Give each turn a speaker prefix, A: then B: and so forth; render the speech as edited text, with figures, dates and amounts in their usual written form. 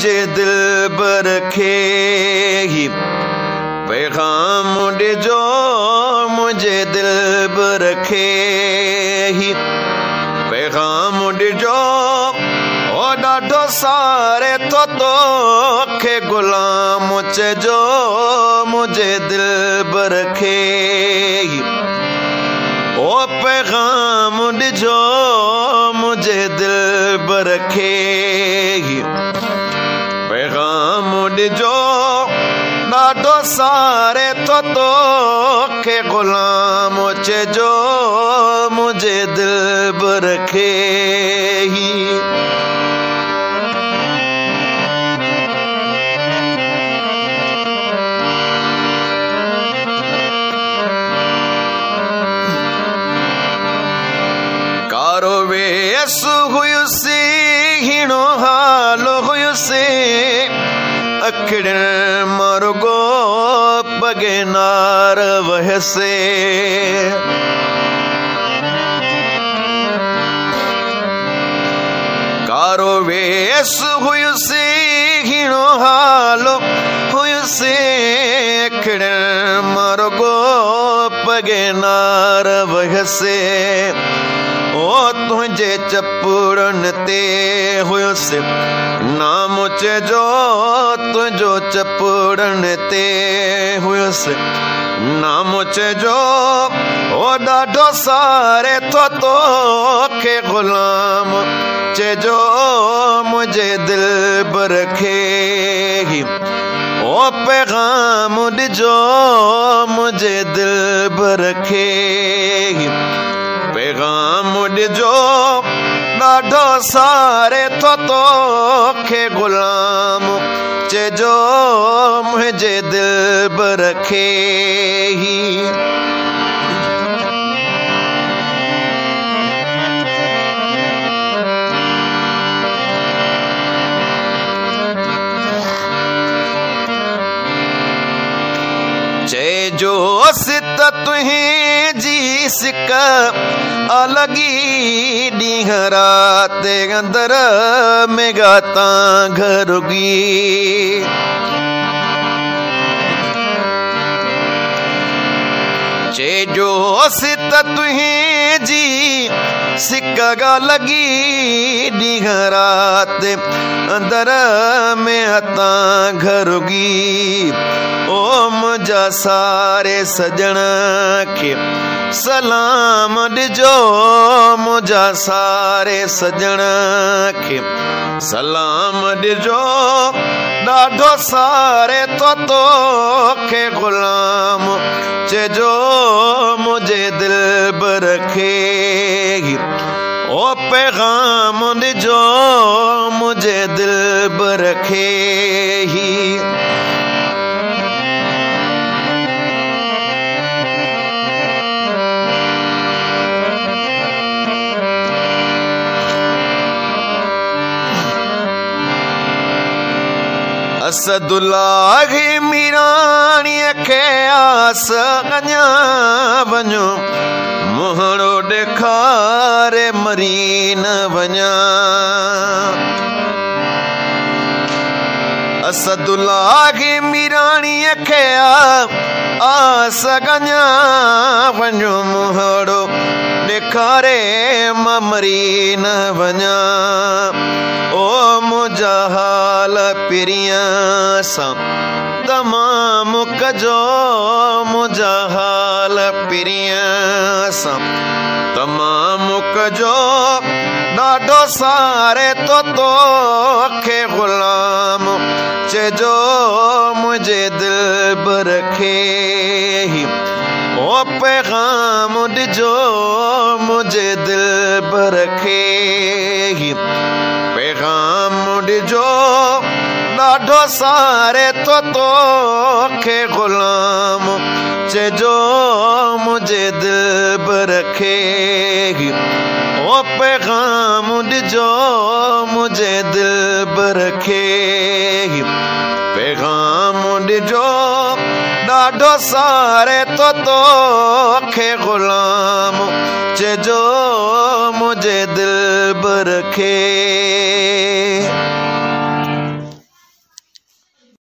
A: मुझे दिल बरखे ही पैगाम ॾिजो मुझे दिल बरखे ही पैगाम ॾिजो ओ ॾाढो सारे तोखे गुलाम चइजो मुझे दिल बरखे ही ओ पैगाम ॾिजो मुझे दिल बरखे ही पैगाम ॾिजो ॾाढो सारे तोखे गुलाम चइजो मुझे दिल बरखे ही कारो वेस हुयुसी हीणो हालो हुयुसी अखिड़न मरुगो पगे नार वहसे कारो वेस हुयुसी हीणो हालो हुयुसी अखिड़न मरुगो पगे नार वहसे ओ तुझे चपुड़न ते हुयुसि नाम चइजो तुझो चपुड़न ते हुयुसि नाम चइजो ओ ॾाढो सारे तोखे गुलाम चइजो मुझे दिल बरखे ही ओ पैगाम ॾिजो मुझे दिल बरखे ही पैगाम ॾिजो ॾाढो सारे तोखे गुलाम चइजो मुझे दिल बरखे ही चइजो सित तुहीं जी सिक अलगी ॾींहं राति अंदर में गाता घरुगी चइजो सित तुहीं जी सिक लगी ॾींहं राति अंदर में हता घरुगी ओ मुझा सारे सजण के सलाम ॾिजो मुझा सारे सजण के सलाम ॾिजो ॾाढो सारे तोखे गुलाम चइजो मुझे दिल बरखे ही ओ पैगाम ॾिजो मुझे दिल बरखे ही असदुल्लाह मीराणीअ खे आस अञा वञो मुहणो ॾेखारे मरी न वञा असदुल्लाह मीराणीअ खे आस अञा वञो मुहणो ॾेखारे मरी न वञा ओ मुझा हाल पिरियां सां तमाम कजो मुझा हाल पिरियां सां तमाम कजो ॾाढो सारे तोखे गुलाम चइजो मुझे दिल बरखे ही ओ पैगाम ॾिजो मुझे दिल बरखे ही पैगाम ॾिजो ॾाढो सारे तोखे गुलाम चइजो मुझे दिल बरखे ही ओ पैगाम ॾिजो मुझे दिल बरखे ही पैगाम ॾिजो ॾाढो सारे तोखे गुलाम चइजो मुझे दिल बरखे